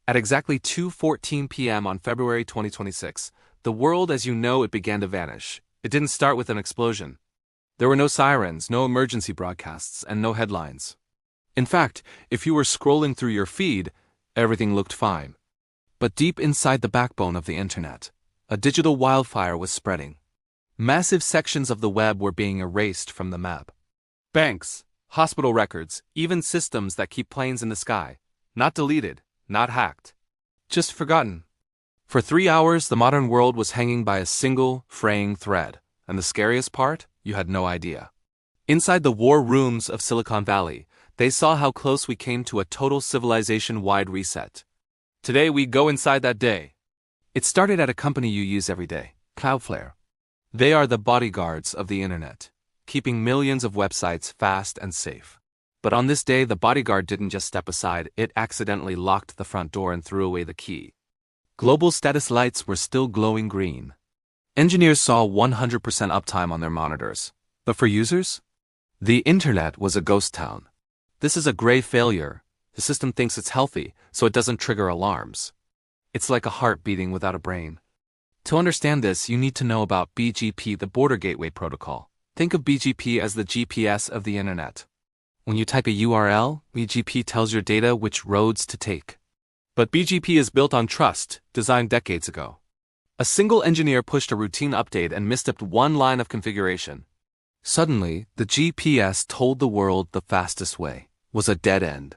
At exactly 2:14 p.m. on February 2026, the world as you know it began to vanish. It didn't start with an explosion. There were no sirens, no emergency broadcasts, and no headlines. In fact, if you were scrolling through your feed, everything looked fine. But deep inside the backbone of the internet, a digital wildfire was spreading. Massive sections of the web were being erased from the map. Banks, hospital records, even systems that keep planes in the sky. Not deleted, not hacked. Just forgotten. For 3 hours, the modern world was hanging by a single, fraying thread. And the scariest part? You had no idea. Inside the war rooms of Silicon Valley, they saw how close we came to a total civilization-wide reset. Today we go inside that day. It started at a company you use every day, Cloudflare. They are the bodyguards of the internet, keeping millions of websites fast and safe. But on this day, the bodyguard didn't just step aside, it accidentally locked the front door and threw away the key. Global status lights were still glowing green. Engineers saw 100% uptime on their monitors. But for users? The internet was a ghost town. This is a grave failure. The system thinks it's healthy, so it doesn't trigger alarms. It's like a heart beating without a brain. To understand this, you need to know about BGP, the Border Gateway Protocol. Think of BGP as the GPS of the internet. When you type a URL, BGP tells your data which roads to take. But BGP is built on trust, designed decades ago. A single engineer pushed a routine update and misstepped one line of configuration. Suddenly, the GPS told the world the fastest way was a dead end.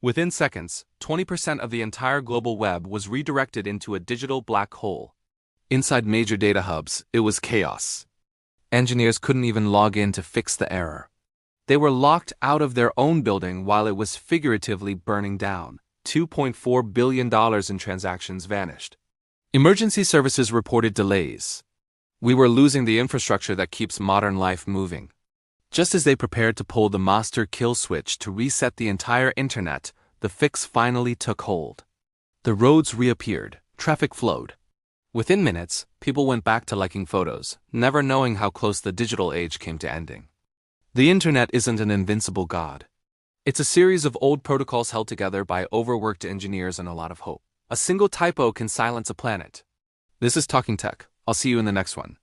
Within seconds, 20% of the entire global web was redirected into a digital black hole. Inside major data hubs, it was chaos. Engineers couldn't even log in to fix the error. They were locked out of their own building while it was figuratively burning down. $2.4 billion in transactions vanished. Emergency services reported delays. We were losing the infrastructure that keeps modern life moving. Just as they prepared to pull the master kill switch to reset the entire internet, the fix finally took hold. The roads reappeared, traffic flowed. Within minutes, people went back to liking photos, never knowing how close the digital age came to ending. The internet isn't an invincible god. It's a series of old protocols held together by overworked engineers and a lot of hope. A single typo can silence a planet. This is Talking Tech. I'll see you in the next one.